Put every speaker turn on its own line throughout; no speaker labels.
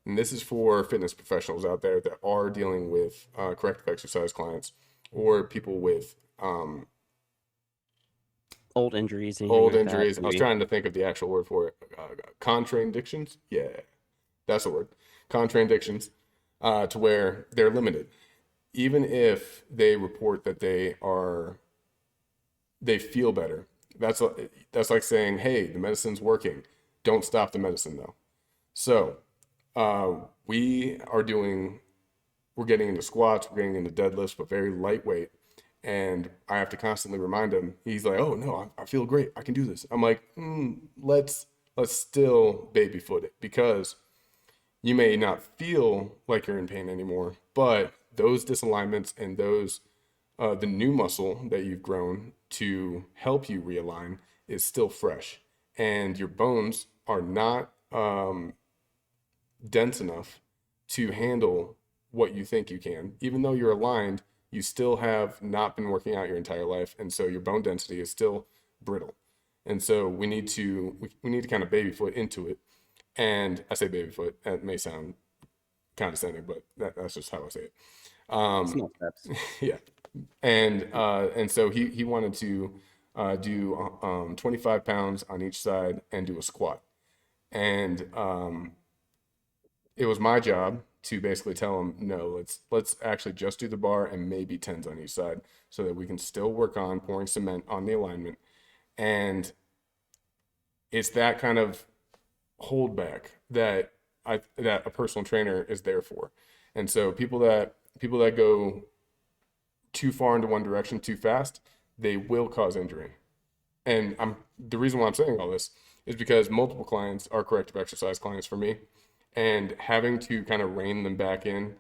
And this is for fitness professionals out there that are dealing with corrective exercise clients or people with
Old injuries, anything
old
like that,
injuries. I was
maybe.
trying to think of the actual word for it. Contraindictions. Yeah, that's the word. Contraindictions, to where they're limited. Even if they report that they feel better, that's like saying, hey, the medicine's working. Don't stop the medicine though. So uh, we are doing we're getting into squats, we're getting into deadlifts, but very lightweight. And I have to constantly remind him. He's like, "Oh no, I feel great. I can do this." I'm like, let's still babyfoot it because you may not feel like you're in pain anymore, but those disalignments and those the new muscle that you've grown to help you realign is still fresh, and your bones are not dense enough to handle what you think you can. Even though you're aligned, you still have not been working out your entire life, and so your bone density is still brittle. And so we need to kind of babyfoot into it. And I say babyfoot, that may sound condescending, but that's just how I say it. Um,
Small steps.
yeah, and so he wanted to do 25 pounds on each side and do a squat. And it was my job to basically tell him, no, let's actually just do the bar and maybe tens on each side so that we can still work on pouring cement on the alignment. And it's that kind of holdback that a personal trainer is there for. And so people that go too far into one direction too fast, they will cause injury. And the reason why I'm saying all this is because multiple clients are corrective exercise clients for me, and having to kind of rein them back in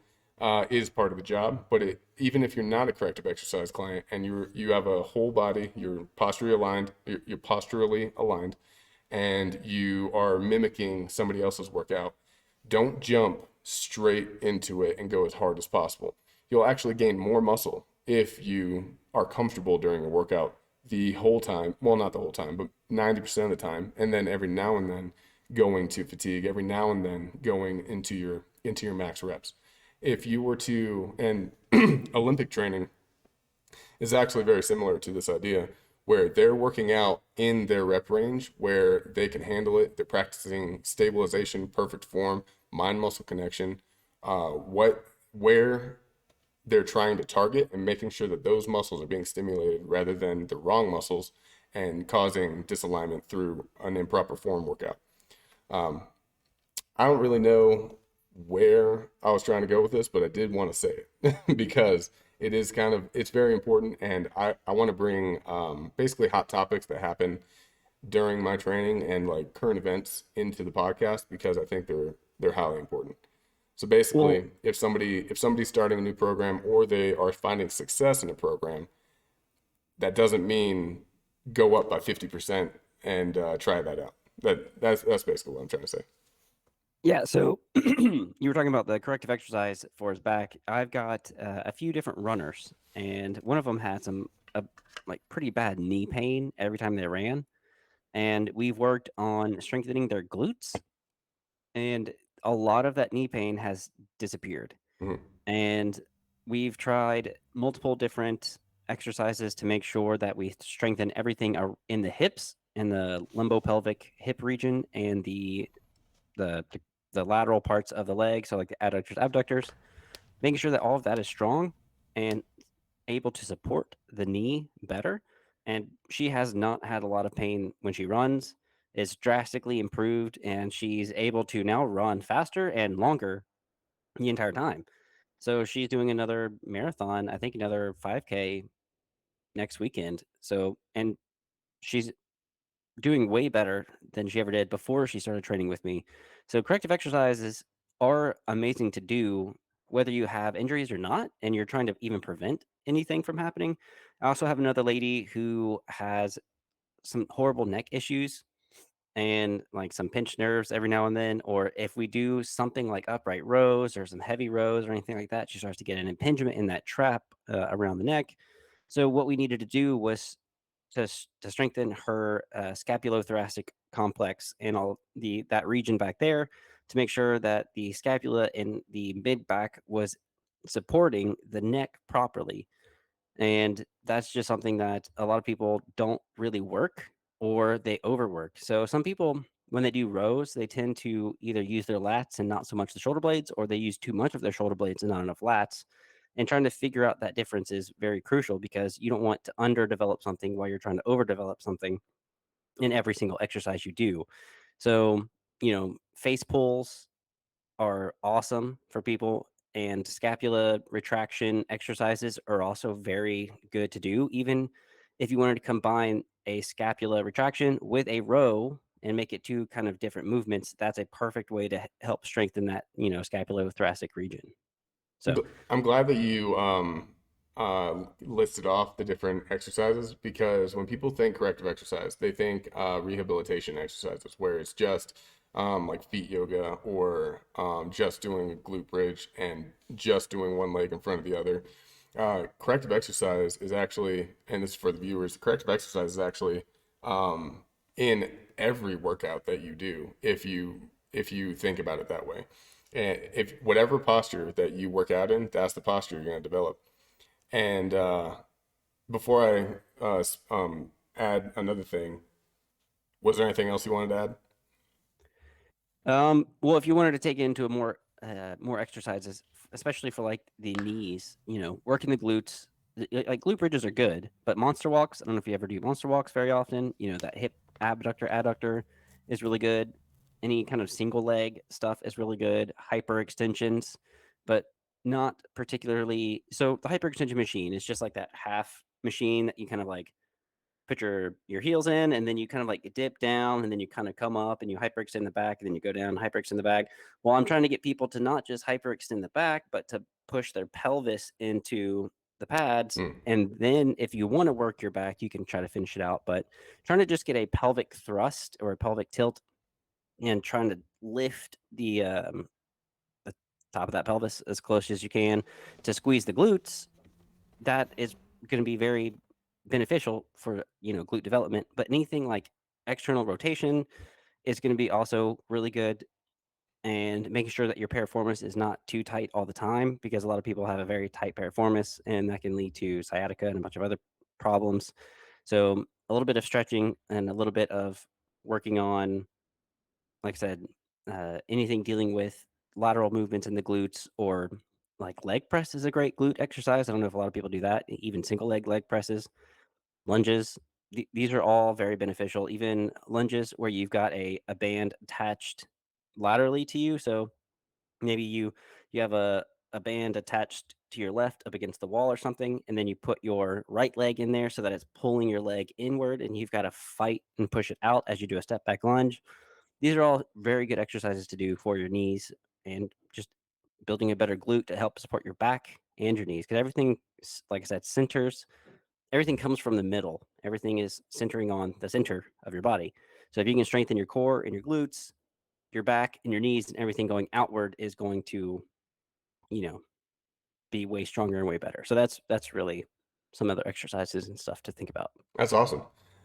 is part of the job. But even if you're not a corrective exercise client and you have a whole body, you're posturally aligned, and you are mimicking somebody else's workout, don't jump straight into it and go as hard as possible. You'll actually gain more muscle if you are comfortable during a workout the whole time. Well, not the whole time, but 90% of the time. And then every now and then going to fatigue, every now and then going into your max reps. If you were to, and Olympic training is actually very similar to this idea where they're working out in their rep range where they can handle it. They're practicing stabilization, perfect form, mind muscle connection, where they're trying to target and making sure that those muscles are being stimulated rather than the wrong muscles and causing disalignment through an improper form workout. Um, I don't really know where I was trying to go with this, but I did want to say it because it's very important. And I want to bring basically hot topics that happen during my training and like current events into the podcast because I think they're highly important. So
Well,
basically, if somebody's starting a new program or they are finding success in a program, that doesn't mean go up by 50% and try that out. That's basically what I'm trying to say.
yeah, so you were talking about the corrective exercise for his back. I've got a few different runners, and one of them had some like pretty bad knee pain every time they ran. And we've worked on strengthening their glutes, and a lot of that knee pain has disappeared.
Mhm.
And we've tried multiple different exercises to make sure that we strengthen everything in the hips, in the lumbopelvic hip region, and the the lateral parts of the leg, so like the adductors, abductors, making sure that all of that is strong and able to support the knee better. And she has not had a lot of pain when she runs. It's drastically improved, and she's able to now run faster and longer the entire time. So she's doing another marathon, I think another 5K next weekend. So, and she's doing way better than she ever did before she started training with me. So corrective exercises are amazing to do whether you have injuries or not, and you're trying to even prevent anything from happening. I also have another lady who has some horrible neck issues and like some pinched nerves every now and then, or if we do something like upright rows or some heavy rows or anything like that, she starts to get an impingement in that trap around the neck. So what we needed to do was to strengthen her scapulothoracic complex and all that region back there, to make sure that the scapula and the mid back was supporting the neck properly. And that's just something that a lot of people don't really work, or they overwork. So some people, when they do rows, they tend to either use their lats and not so much the shoulder blades, or they use too much of their shoulder blades and not enough lats. And trying to figure out that difference is very crucial, because you don't want to underdevelop something while you're trying to overdevelop something in every single exercise you do. So, face pulls are awesome for people, and scapula retraction exercises are also very good to do. Even if you wanted to combine a scapula retraction with a row and make it two kind of different movements, that's a perfect way to help strengthen that, scapulothoracic region. So,
I'm glad that you listed off the different exercises, because when people think corrective exercise, they think rehabilitation exercises where it's just like feet yoga, or just doing a glute bridge and just doing one leg in front of the other. Corrective exercise is actually, and this is for the viewers, corrective exercise is actually in every workout that you do, if you think about it that way. And if whatever posture that you work out in, that's the posture you're going to develop. And before I add another thing, was there anything else you wanted to add?
well, if you wanted to take it into a more exercises, especially for like the knees, working the glutes, like glute bridges are good, but monster walks, I don't know if you ever do monster walks very often. That hip abductor adductor is really good. Any kind of single leg stuff is really good. Hyper extensions, but not particularly. So the hyperextension machine is just like that half machine that you kind of like put your heels in, and then you kind of like dip down, and then you kind of come up and you hyperextend the back, and then you go down, hyperextend the back. Well, I'm trying to get people to not just hyperextend the back, but to push their pelvis into the pads.
Mm,
And then if you want to work your back, you can try to finish it out. But trying to just get a pelvic thrust or a pelvic tilt, and trying to lift the top of that pelvis as close as you can to squeeze the glutes, that is going to be very beneficial for glute development. But anything like external rotation is going to be also really good, and making sure that your piriformis is not too tight all the time, because a lot of people have a very tight piriformis, and that can lead to sciatica and a bunch of other problems. So a little bit of stretching and a little bit of working on, like I said, anything dealing with lateral movements in the glutes, or like leg press is a great glute exercise. I don't know if a lot of people do that, even single leg presses, lunges. These are all very beneficial. Even lunges where you've got a band attached laterally to you. So maybe you have a band attached to your left up against the wall or something, and then you put your right leg in there so that it's pulling your leg inward, and you've got to fight and push it out as you do a step back lunge. These are all very good exercises to do for your knees, and just building a better glute to help support your back and your knees, because everything, like I said, centers. Everything comes from the middle. Everything is centering on the center of your body. So if you can strengthen your core and your glutes, your back and your knees, and everything going outward is going to, you know, be way stronger and way better. So that's really some other exercises and stuff to think about.
that's awesome.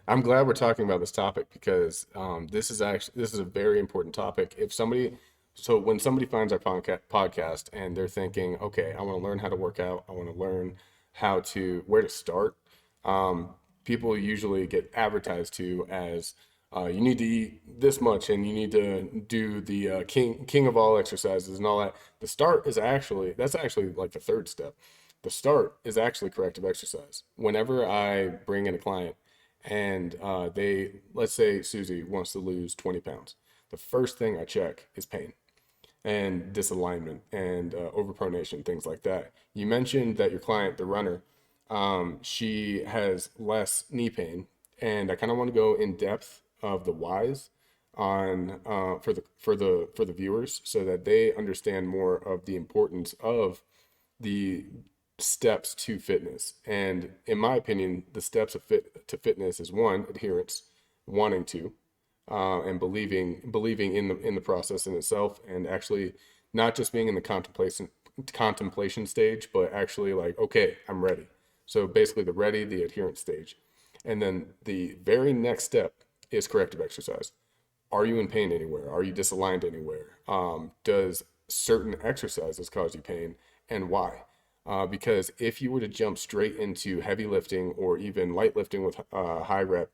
I'm glad we're talking about this topic, because this is a very important topic. So when somebody finds our podcast and they're thinking, okay, I want to learn how to work out, I want to learn where to start. Um, People usually get advertised to as you need to eat this much, and you need to do the king of all exercises and all that. That's actually like the third step. The start is actually corrective exercise. Whenever I bring in a client and let's say Susie wants to lose 20 pounds, the first thing I check is pain and disalignment and overpronation, things like that. You mentioned that your client, the runner, she has less knee pain, and I kind of want to go in depth of the whys on for the viewers, so that they understand more of the importance of the steps to fitness. And in my opinion, the steps to fitness is one, adherence, wanting to, and believing in the process in itself, and actually not just being in the contemplation stage, but actually like, okay, I'm ready. So basically the adherence stage. And then the very next step is corrective exercise. are you in pain anywhere? Are you disaligned anywhere? Does certain exercises cause you pain, and why? Because if you were to jump straight into heavy lifting or even light lifting with high rep,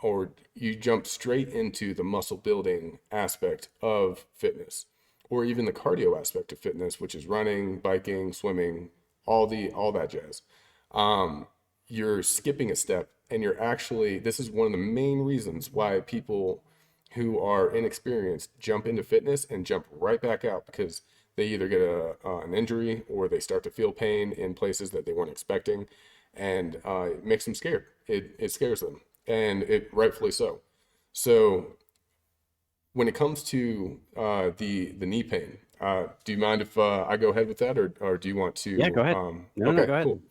or you jump straight into the muscle building aspect of fitness, or even the cardio aspect of fitness, which is running, biking, swimming, all that jazz. Um, you're skipping a step, and you're actually, this is one of the main reasons why people who are inexperienced jump into fitness and jump right back out, because they either get an injury or they start to feel pain in places that they weren't expecting, and it makes them scared. It scares them, and it rightfully so. So when it comes to the knee pain, do you mind if I go ahead with that, or do you want
Yeah, go
to?
ahead. No,
Okay,
go ahead.
cool.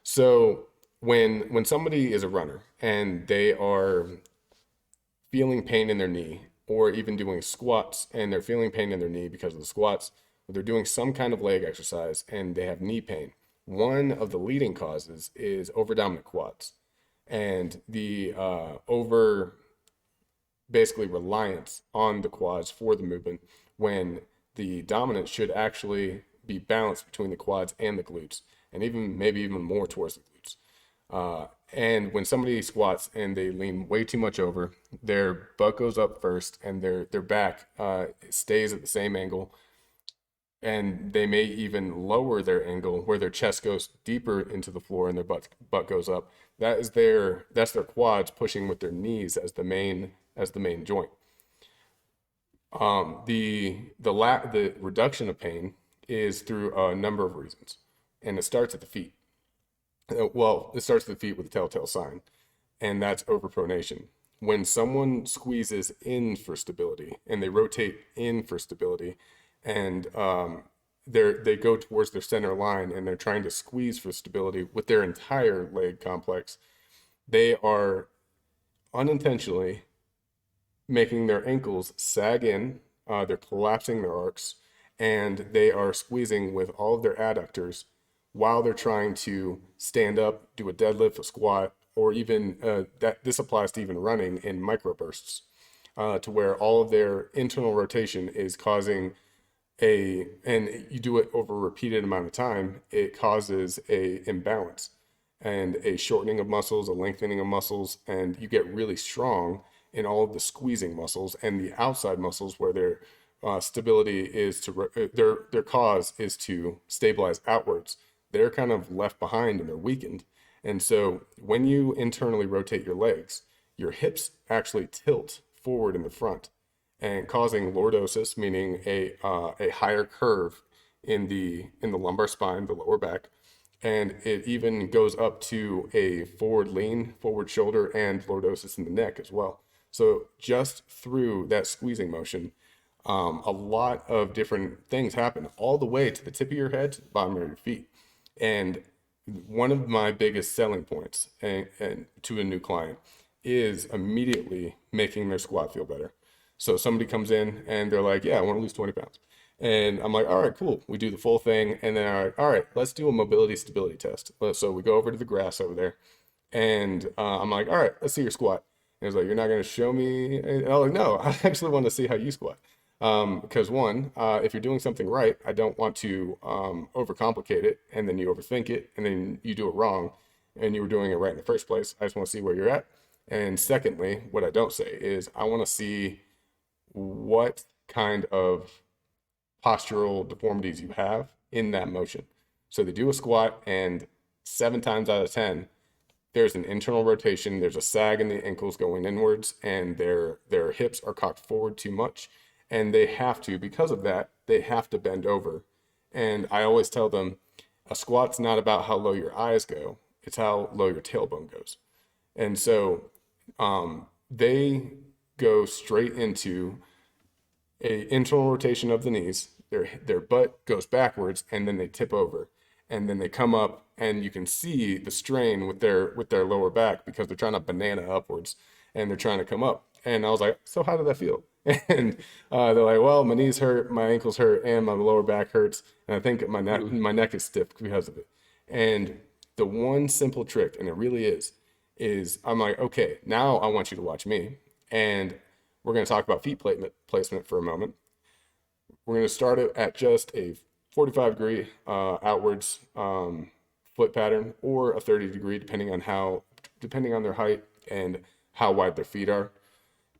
So when somebody is a runner and they are feeling pain in their knee, or even doing squats and they're feeling pain in their knee because of the squats, or they're doing some kind of leg exercise and they have knee pain, one of the leading causes is overdominant quads, and the over basically reliance on the quads for the movement, when the dominance should actually be balanced between the quads and the glutes, and even maybe even more towards the glutes. And when somebody squats and they lean way too much over, their butt goes up first, and their back stays at the same angle, and they may even lower their angle where their chest goes deeper into the floor and their butt goes up. That's their quads pushing with their knees as the main joint. The reduction of pain is through a number of reasons, and it starts at the feet. Well, it starts at the feet with a telltale sign, and that's overpronation. When someone squeezes in for stability and they rotate in for stability, and they go towards their center line and they're trying to squeeze for stability with their entire leg complex, they are unintentionally making their ankles sag in, they're collapsing their arcs, and they are squeezing with all of their adductors while they're trying to stand up, do a deadlift, a squat, or even that this applies to even running in microbursts, to where all of their internal rotation is causing and you do it over a repeated amount of time, it causes a imbalance and a shortening of muscles, a lengthening of muscles, and you get really strong in all of the squeezing muscles and the outside muscles where their stability is their cause is to stabilize outwards. They're kind of left behind and they're weakened. And so when you internally rotate your legs, your hips actually tilt forward in the front, and causing lordosis, meaning a higher curve in the lumbar spine, the lower back, and it even goes up to a forward lean, forward shoulder, and lordosis in the neck as well. So just through that squeezing motion, a lot of different things happen, all the way to the tip of your head to the bottom of your feet. And one of my biggest selling points and to a new client is immediately making their squat feel better. So somebody comes in and they're like, yeah, I want to lose 20 pounds. And I'm like, all right, cool. We do the full thing. And then, all right, let's do a mobility stability test. So we go over to the grass over there. And I'm like, all right, let's see your squat. And he's like, you're not going to show me? And I'm like, no, I actually want to see how you squat. Because one, if you're doing something right, I don't want to overcomplicate it, and then you overthink it, and then you do it wrong, and you were doing it right in the first place. I just want to see where you're at. And secondly, what I don't say is I want to see what kind of postural deformities you have in that motion. So they do a squat, and 7 times out of 10, there's an internal rotation. There's a sag in the ankles going inwards, and their hips are cocked forward too much, and they have to, because of that, they have to bend over. And I always tell them, a squat's not about how low your eyes go; it's how low your tailbone goes. And so they go straight into a internal rotation of the knees. Their butt goes backwards, and then they tip over, and then they come up, and you can see the strain with their lower back because they're trying to banana upwards, and they're trying to come up. And I was like, so how did that feel? And they're like, well, my knees hurt, my ankles hurt, and my lower back hurts, and I think my neck is stiff because of it. And the one simple trick, and it really is I'm like, okay, now I want you to watch me. And We're going to talk about feet placement for a moment. We're going to start it at just a 45-degree outwards foot pattern, or a 30-degree, depending on their height and how wide their feet are,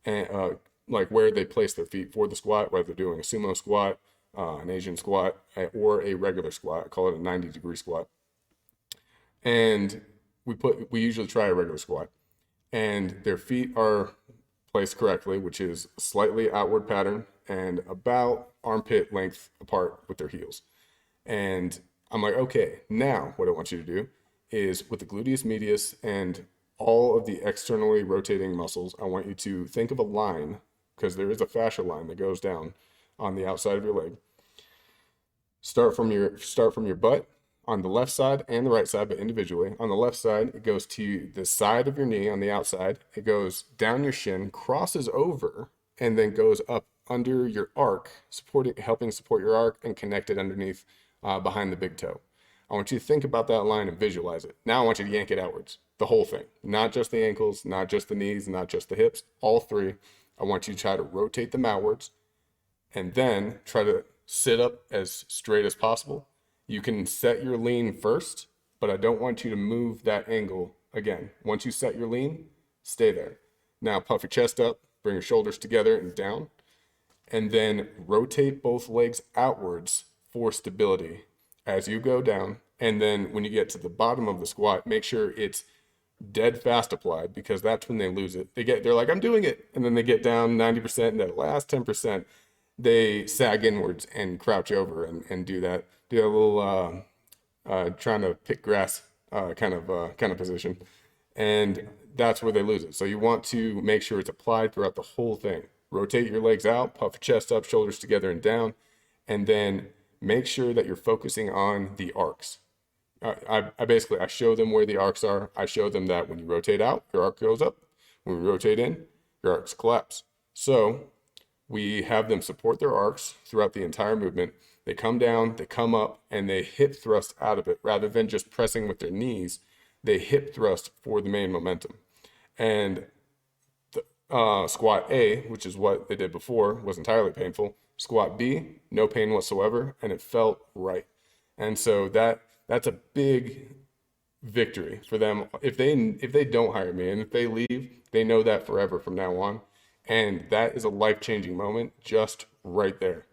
and like where they place their feet for the squat, whether they're doing a sumo squat, an Asian squat, or a regular squat. I call it a 90-degree squat. And we usually try a regular squat, and their feet are placed correctly, which is slightly outward pattern and about armpit length apart with their heels. And I'm like, okay, now what I want you to do is with the gluteus medius and all of the externally rotating muscles, I want you to think of a line, because there is a fascia line that goes down on the outside of your leg. Start from your butt on the left side and the right side, but individually. On the left side, it goes to the side of your knee on the outside. It goes down your shin, crosses over, and then goes up under your arc, helping support your arc and connect it underneath behind the big toe. I want you to think about that line and visualize it. Now I want you to yank it outwards, the whole thing, not just the ankles, not just the knees, not just the hips, all three. I want you to try to rotate them outwards and then try to sit up as straight as possible. You can set your lean first, but I don't want you to move that angle again. Once you set your lean, stay there. Now puff your chest up, bring your shoulders together and down, and then rotate both legs outwards for stability as you go down. And then when you get to the bottom of the squat, make sure it's dead fast applied, because that's when they lose it. They're like, I'm doing it. And then they get down 90%, and that last 10%, they sag inwards and crouch over and do a little trying to pick grass kind of position. And that's where they lose it. So you want to make sure it's applied throughout the whole thing. Rotate your legs out, puff your chest up, shoulders together and down, and then make sure that you're focusing on the arcs. I show them where the arcs are. I show them that when you rotate out, your arc goes up. When we rotate in, your arcs collapse. So we have them support their arcs throughout the entire movement. They come down, they come up, and they hip thrust out of it. Rather than just pressing with their knees, they hip thrust for the main momentum. And squat A, which is what they did before, was entirely painful. Squat B, no pain whatsoever, and it felt right. And so that's a big victory for them. If they don't hire me and if they leave, they know that forever from now on. And that is a life-changing moment just right there.